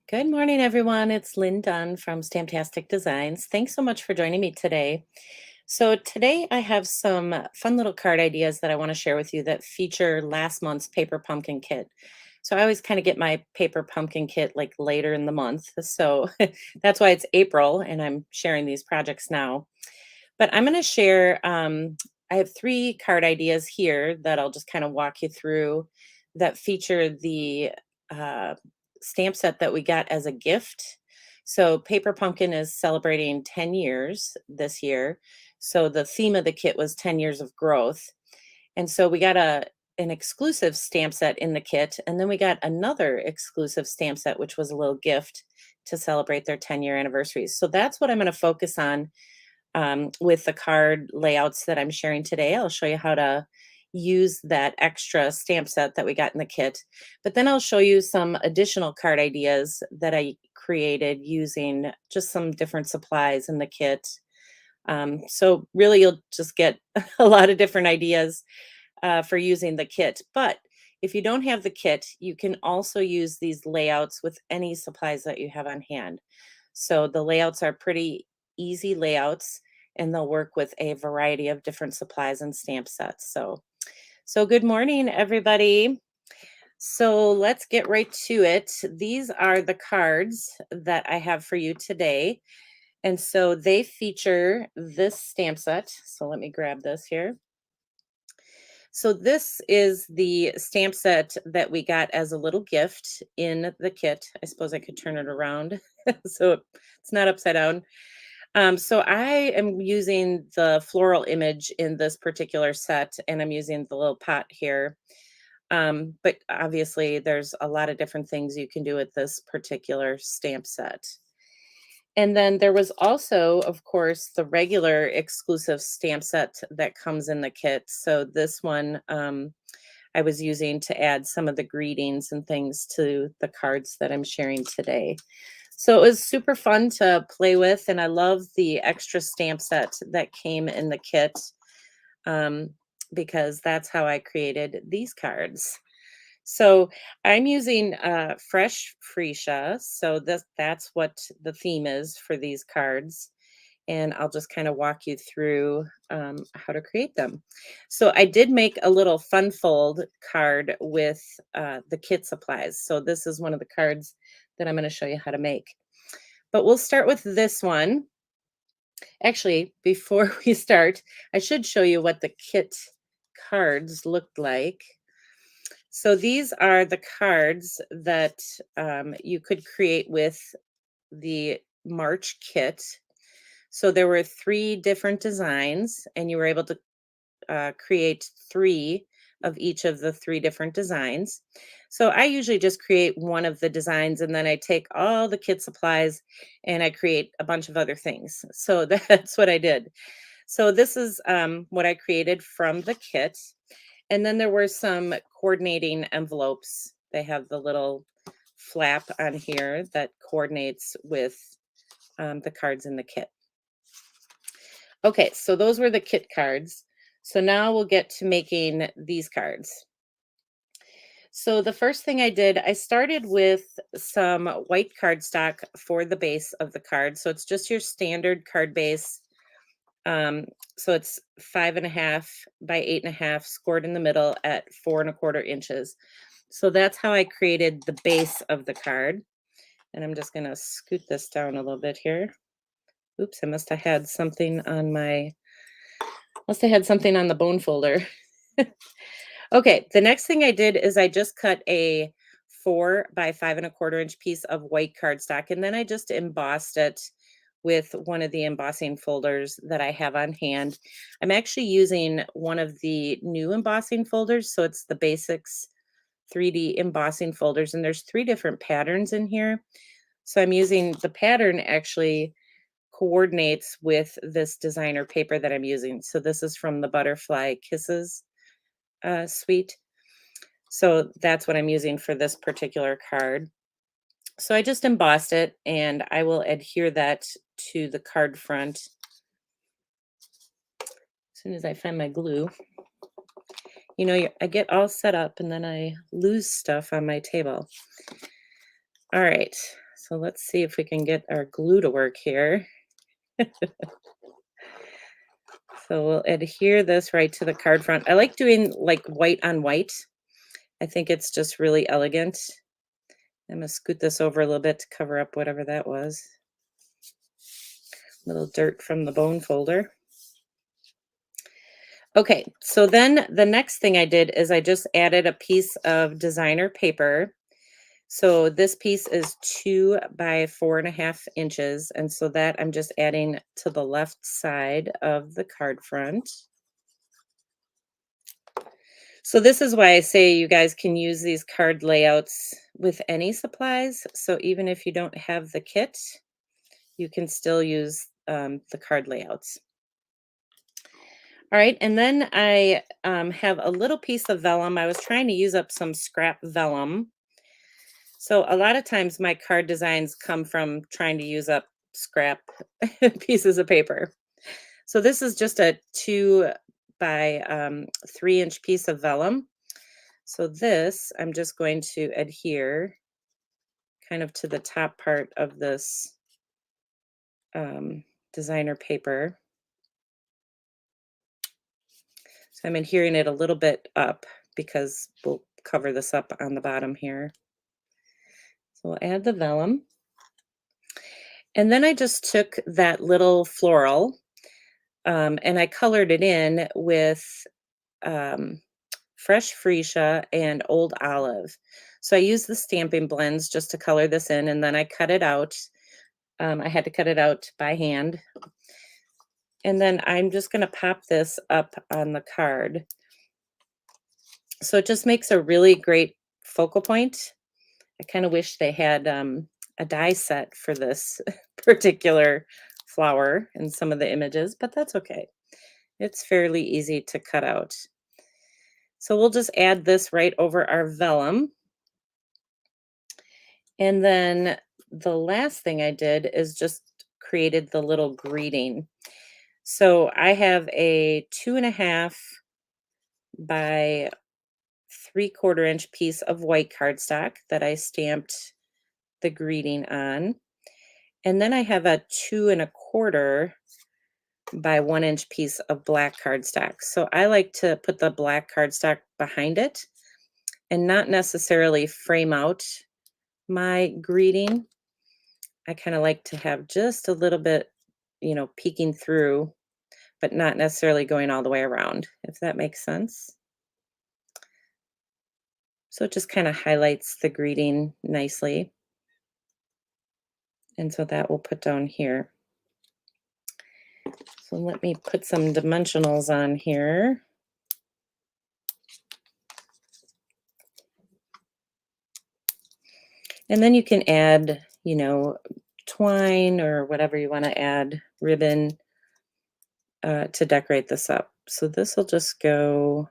Good morning, everyone. It's Lynn Dunn from Stamptastic Designs. Thanks so much for joining me today. So, today I have some fun little card ideas that I want to share with you that feature last month's paper pumpkin kit. So, I always kind of get my paper pumpkin kit like later in the month. So, that's why it's April and I'm sharing these projects now. But I'm going to share, I have three card ideas here that I'll just kind of walk you through that feature the uh, stamp set that we got as a gift. So, Paper Pumpkin is celebrating 10 years this year. So, the theme of the kit was 10 years of growth. And so, we got an exclusive stamp set in the kit. And then we got another exclusive stamp set, which was a little gift to celebrate their 10-year anniversaries. So, that's what I'm going to focus on with the card layouts that I'm sharing today. I'll show you how to use that extra stamp set that we got in the kit. But then I'll show you some additional card ideas that I created using just some different supplies in the kit. So really you'll just get a lot of different ideas for using the kit. But if you don't have the kit, you can also use these layouts with any supplies that you have on hand. So the layouts are pretty easy layouts and they'll work with a variety of different supplies and stamp sets. So good morning, everybody. So let's get right to it. These are the cards that I have for you today. And so they feature this stamp set. So let me grab this here. So this is the stamp set that we got as a little gift in the kit. I suppose I could turn it around so it's not upside down. So I am using the floral image in this particular set, and I'm using the little pot here. But obviously, there's a lot of different things you can do with this particular stamp set. And then there was also, of course, the regular exclusive stamp set that comes in the kit. So this one I was using to add some of the greetings and things to the cards that I'm sharing today. So it was super fun to play with, and I love the extra stamp set that came in the kit um, because that's how I created these cards. So I'm using fresh freesia. So that's what the theme is for these cards. And I'll just kind of walk you through how to create them. So I did make a little fun fold card with the kit supplies. So this is one of the cards that I'm going to show you how to make. But we'll start with this one. Actually, before we start, I should show you what the kit cards looked like. So these are the cards that you could create with the March kit. So there were three different designs, and you were able to create three of each of the three different designs. So I usually just create one of the designs and then I take all the kit supplies and I create a bunch of other things. So that's what I did. So this is what I created from the kit. And then there were some coordinating envelopes. They have the little flap on here that coordinates with the cards in the kit. Okay, so those were the kit cards. So now we'll get to making these cards. So the first thing I did, I started with some white cardstock for the base of the card. So it's just your standard card base. So it's 5.5 by 8.5, scored in the middle at 4.25 inches. So that's how I created the base of the card. And I'm just gonna scoot this down a little bit here. Oops, I must have had something on the bone folder. Okay, the next thing I did is I just cut a 4 by 5.25 inch piece of white cardstock, and then I just embossed it with one of the embossing folders that I have on hand. I'm actually using one of the new embossing folders, so it's the Basics 3D embossing folders, and there's three different patterns in here. So I'm using the pattern actually coordinates with this designer paper that I'm using. So this is from the Butterfly Kisses suite. So that's what I'm using for this particular card. So I just embossed it and I will adhere that to the card front as soon as I find my glue. You know, I get all set up and then I lose stuff on my table. All right, So let's see if we can get our glue to work here. So we'll adhere this right to the card front. I like doing like white on white. I think it's just really elegant. I'm gonna scoot this over a little bit to cover up whatever that was. Little dirt from the bone folder. Okay, so then the next thing I did is I just added a piece of designer paper. So this piece is 2 by 4.5 inches. And so that I'm just adding to the left side of the card front. So this is why I say you guys can use these card layouts with any supplies. So even if you don't have the kit, you can still use the card layouts. All right, and then I have a little piece of vellum. I was trying to use up some scrap vellum. So a lot of times my card designs come from trying to use up scrap pieces of paper. So this is just a 2 by 3 inch piece of vellum. So this, I'm just going to adhere kind of to the top part of this designer paper. So I'm adhering it a little bit up because we'll cover this up on the bottom here. So we'll add the vellum. And then I just took that little floral and I colored it in with um, fresh freesia and old olive. So I used the Stampin' Blends just to color this in, and then I cut it out. I had to cut it out by hand. And then I'm just going to pop this up on the card. So it just makes a really great focal point. I kind of wish they had a die set for this particular flower in some of the images, but that's okay. It's fairly easy to cut out. So we'll just add this right over our vellum. And then the last thing I did is just created the little greeting. So I have a 2.5 by 3/4 inch piece of white cardstock that I stamped the greeting on. And then I have a 2.25 by 1 inch piece of black cardstock. So I like to put the black cardstock behind it and not necessarily frame out my greeting. I kind of like to have just a little bit, peeking through, but not necessarily going all the way around, if that makes sense. So it just kind of highlights the greeting nicely. And so that we'll put down here. So let me put some dimensionals on here. And then you can add, twine or whatever you want to add, ribbon to decorate this up. So this will just go,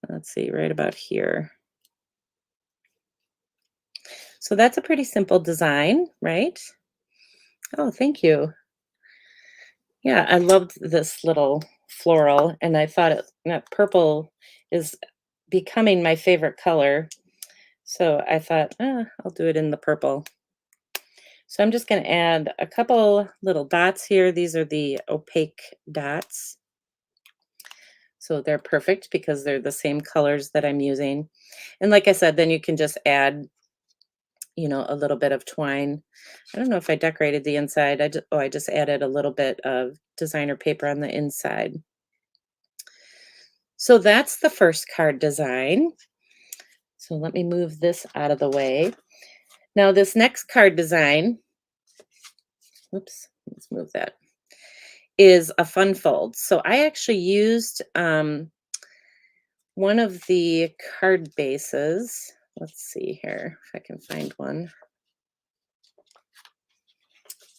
let's see, right about here. So that's a pretty simple design, right? Oh, thank you. Yeah, I loved this little floral, and I thought purple is becoming my favorite color. So I thought, I'll do it in the purple. So I'm just going to add a couple little dots here. These are the opaque dots. So they're perfect because they're the same colors that I'm using. And like I said, then you can just add, a little bit of twine. I don't know if I decorated the inside. I just added a little bit of designer paper on the inside. So that's the first card design. So let me move this out of the way. Now this next card design, oops, let's move that, is a fun fold. So I actually used one of the card bases. Let's see here if I can find one.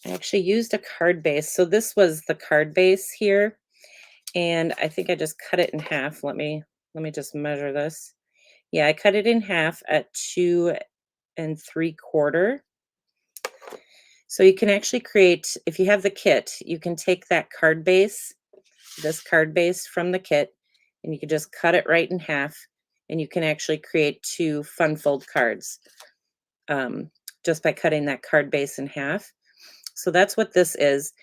I actually used a card base. So this was the card base here. And I think I just cut it in half. Let me just measure this. Yeah, I cut it in half at 2 3/4. So you can actually create, if you have the kit, you can take that card base, this card base from the kit, and you can just cut it right in half, and you can actually create 2 fun fold cards, just by cutting that card base in half. So that's what this is.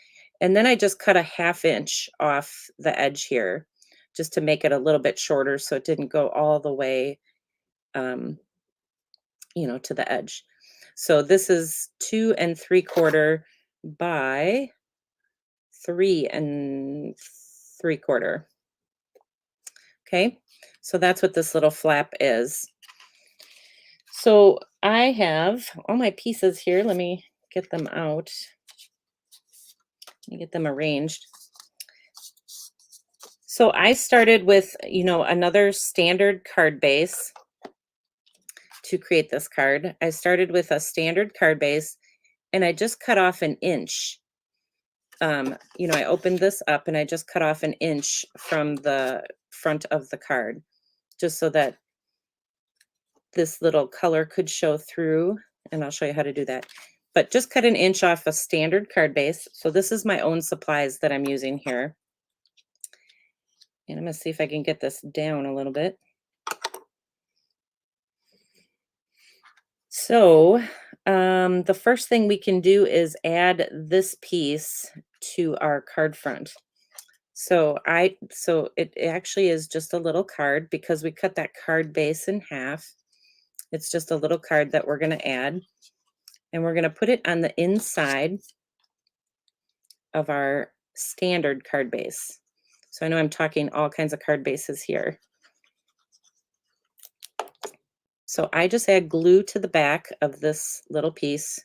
And then I just cut a 1/2 inch off the edge here just to make it a little bit shorter so it didn't go all the way, um, to the edge. So this is 2 3/4 by 3 3/4. Okay, so that's what this little flap is. So I have all my pieces here. Let me get them out. Let me get them arranged. So I started with, another standard card base to create this card. I started with a standard card base and I just cut off an inch. I opened this up and I just cut off an inch from the front of the card just so that this little color could show through, and I'll show you how to do that. But just cut an inch off a standard card base. So this is my own supplies that I'm using here. And I'm going to see if I can get this down a little bit. So the first thing we can do is add this piece to our card front. So it actually is just a little card because we cut that card base in half. It's just a little card that we're going to add, and we're going to put it on the inside of our standard card base. So I know I'm talking all kinds of card bases here. So I just add glue to the back of this little piece,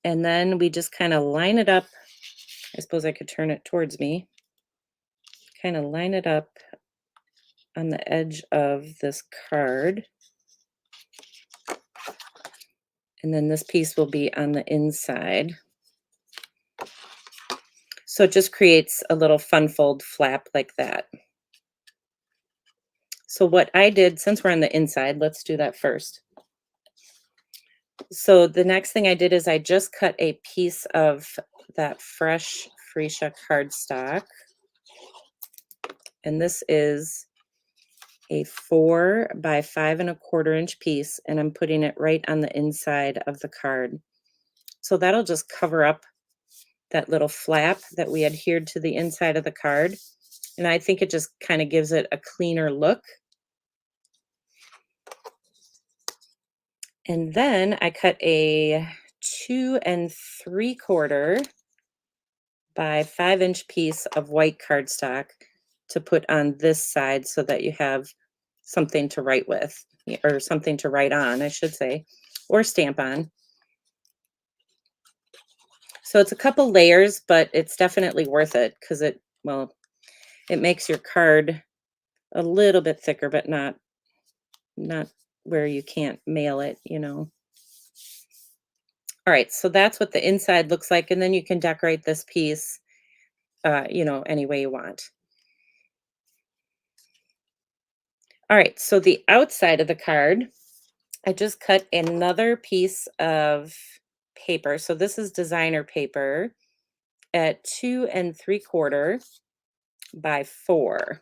and then we just kind of line it up. I suppose I could turn it towards me. Kind of line it up on the edge of this card. And then this piece will be on the inside. So it just creates a little fun fold flap like that. So what I did, since we're on the inside, let's do that first. So the next thing I did is I just cut a piece of that fresh freesia cardstock. And this is a 4 by 5 1/4 inch piece, and I'm putting it right on the inside of the card. So that'll just cover up that little flap that we adhered to the inside of the card. And I think it just kind of gives it a cleaner look. And then I cut a 2 3/4 by 5 inch piece of white cardstock to put on this side so that you have something to write with, or something to write on, I should say, or stamp on. So it's a couple layers, but it's definitely worth it because it makes your card a little bit thicker, but not where you can't mail it. All right, so that's what the inside looks like, and then you can decorate this piece, any way you want. All right, so the outside of the card, I just cut another piece of paper. So this is designer paper at 2 3/4 by 4.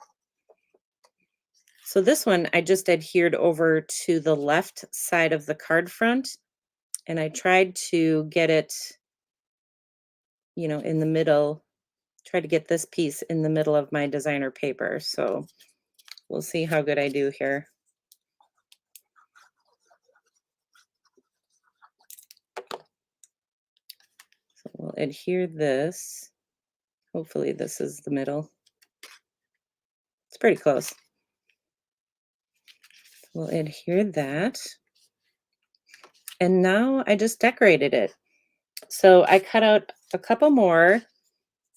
So this one I just adhered over to the left side of the card front, and I tried to get it, in the middle, try to get this piece in the middle of my designer paper. So we'll see how good I do here. So we'll adhere this. Hopefully this is the middle. It's pretty close. We'll adhere that. And now I just decorated it. So I cut out a couple more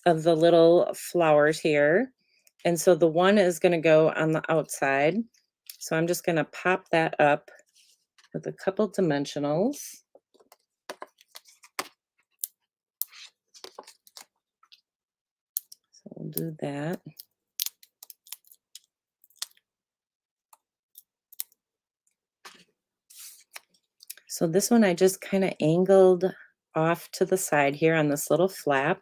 of the little flowers here. And so the one is going to go on the outside. So I'm just going to pop that up with a couple dimensionals. So we'll do that. So this one I just kind of angled off to the side here on this little flap.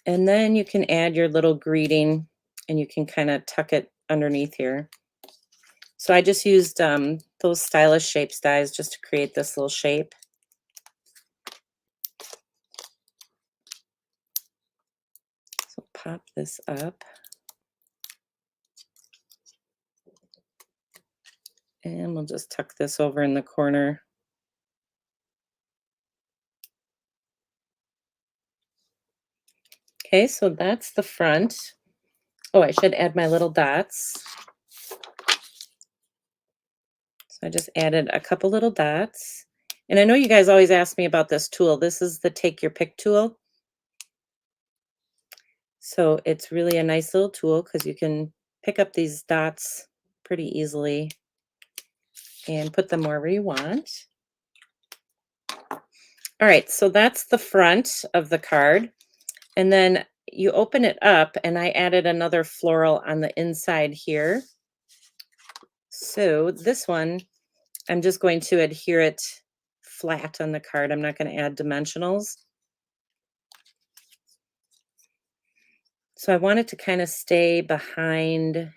And then you can add your little greeting, and you can kind of tuck it underneath here. So I just used those Stylish Shapes dies just to create this little shape. So pop this up. And we'll just tuck this over in the corner. Okay, so that's the front. Oh, I should add my little dots. So I just added a couple little dots. And I know you guys always ask me about this tool. This is the Take Your Pick tool. So it's really a nice little tool because you can pick up these dots pretty easily and put them wherever you want. All right, so that's the front of the card. And then you open it up, and I added another floral on the inside here. So this one, I'm just going to adhere it flat on the card. I'm not going to add dimensionals. So I want it to kind of stay behind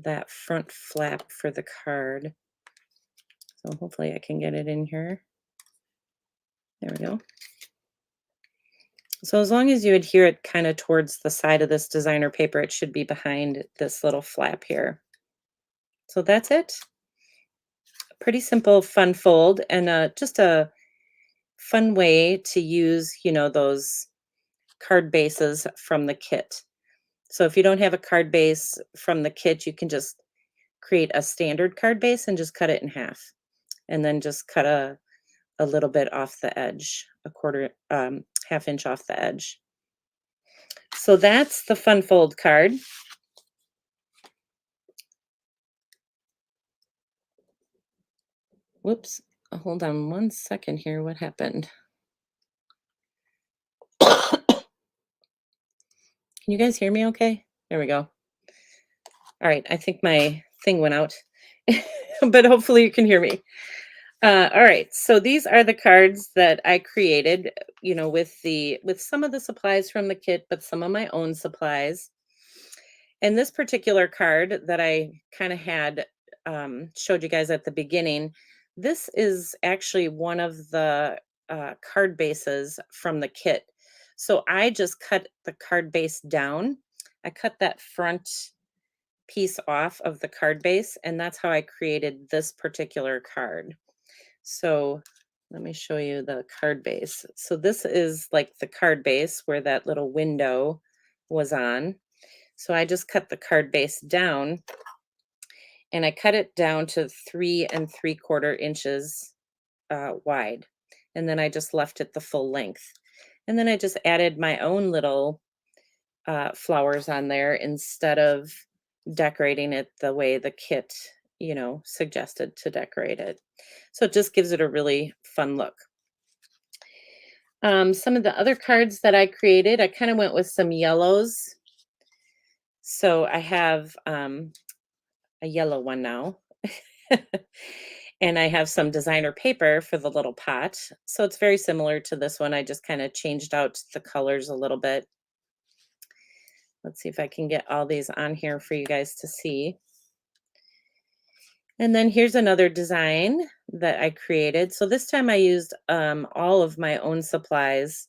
that front flap for the card. So hopefully I can get it in here. There we go. So as long as you adhere it kind of towards the side of this designer paper, it should be behind this little flap here. So that's it. A pretty simple fun fold, and just a fun way to use, those card bases from the kit. So if you don't have a card base from the kit, you can just create a standard card base and just cut it in half. And then just cut a little bit off the edge, a quarter, half inch off the edge. So that's the fun fold card. Whoops, hold on one second here. What happened? Can you guys hear me okay? There we go. All right, I think my thing went out, but hopefully you can hear me. All right, so these are the cards that I created, with some of the supplies from the kit, but some of my own supplies. And this particular card that I kind of had showed you guys at the beginning, this is actually one of the card bases from the kit. So I just cut the card base down. I cut that front piece off of the card base, and that's how I created this particular card. So let me show you the card base. So this is like the card base where that little window was on. So I just cut the card base down, and I cut it down to 3 3/4 inches wide. And then I just left it the full length. And then I just added my own little flowers on there instead of decorating it the way the kit, suggested to decorate it. So it just gives it a really fun look. Some of the other cards that I created, I kind of went with some yellows. So I have a yellow one now. And I have some designer paper for the little pot. So it's very similar to this one. I just kind of changed out the colors a little bit. Let's see if I can get all these on here for you guys to see. And then here's another design that I created. So this time I used all of my own supplies,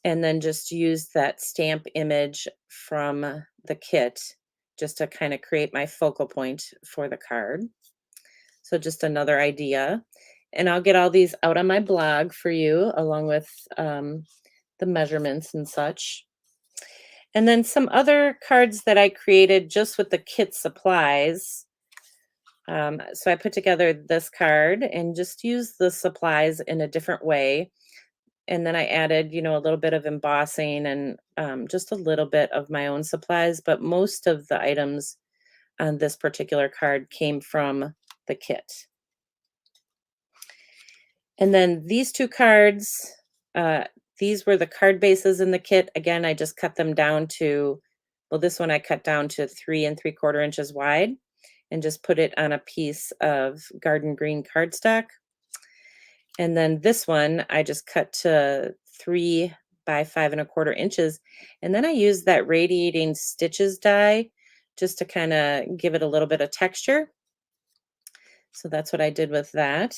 and then just used that stamp image from the kit just to kind of create my focal point for the card. So just another idea. And I'll get all these out on my blog for you, along with the measurements and such. And then some other cards that I created just with the kit supplies. So I put together this card and just used the supplies in a different way. And then I added, a little bit of embossing and just a little bit of my own supplies. But most of the items on this particular card came from the kit. And then these two cards, these were the card bases in the kit. Again, I just cut them down to, well, this one I cut down to 3 3/4 inches wide and just put it on a piece of garden green cardstock. And then this one I just cut to 3 by 5 1/4 inches. And then I used that radiating stitches die just to kind of give it a little bit of texture. So that's what I did with that.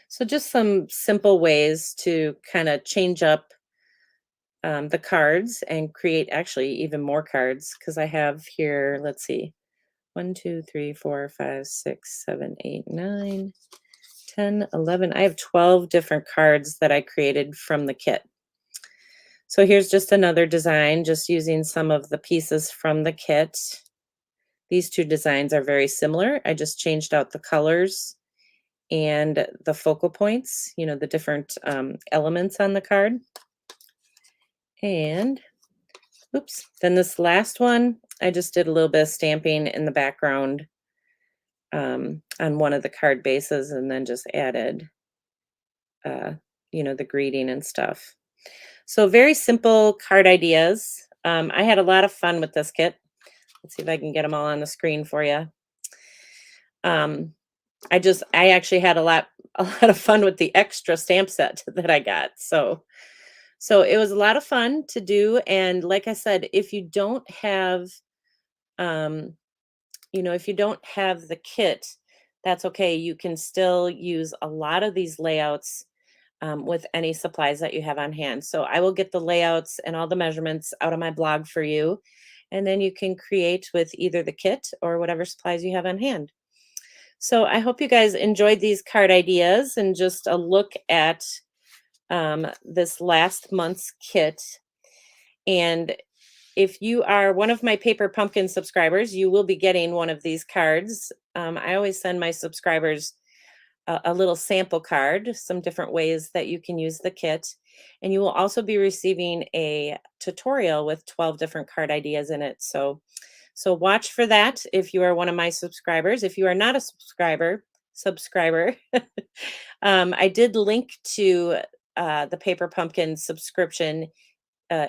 So just some simple ways to kind of change up the cards and create actually even more cards because I have here, let's see, 1, 2, 3, 4, 5, 6, 7, 8, 9, 10, 11. I have 12 different cards that I created from the kit. So here's just another design, just using some of the pieces from the kit. These two designs are very similar. I just changed out the colors and the focal points, the different elements on the card. And oops, then this last one, I just did a little bit of stamping in the background on one of the card bases and then just added, uh, the greeting and stuff. So very simple card ideas. I had a lot of fun with this kit. Let's see if I can get them all on the screen for you. I actually had a lot of fun with the extra stamp set that I got. So it was a lot of fun to do. And like I said, if you don't have, um, if you don't have the kit, that's okay. You can still use a lot of these layouts with any supplies that you have on hand. So I will get the layouts and all the measurements out of my blog for you. And then you can create with either the kit or whatever supplies you have on hand. So I hope you guys enjoyed these card ideas and just a look at this last month's kit. And if you are one of my Paper Pumpkin subscribers, you will be getting one of these cards. I always send my subscribers a little sample card, some different ways that you can use the kit. And you will also be receiving a tutorial with 12 different card ideas in it. So watch for that if you are one of my subscribers. If you are not a subscriber, I did link to the Paper Pumpkin subscription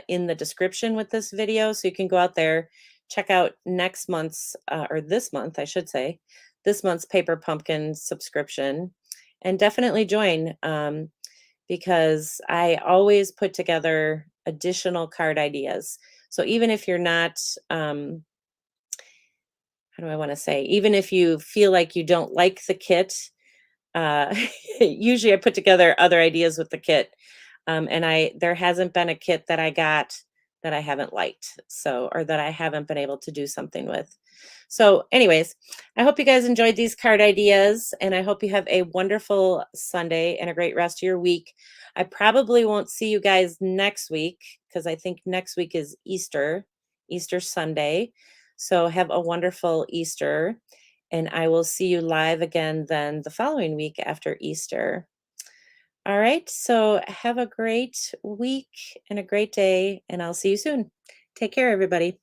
in the description with this video. So you can go out there, check out next month's, or this month, I should say, this month's Paper Pumpkin subscription and definitely join because I always put together additional card ideas. So even if you're not, how do I want to say, even if you feel like you don't like the kit, uh, usually I put together other ideas with the kit. And there hasn't been a kit that I got that I haven't liked. So, or that I haven't been able to do something with. So anyways, I hope you guys enjoyed these card ideas and I hope you have a wonderful Sunday and a great rest of your week. I probably won't see you guys next week because I think next week is Easter Sunday. So have a wonderful Easter and I will see you live again then the following week after Easter. All right. So have a great week and a great day, and I'll see you soon. Take care, everybody.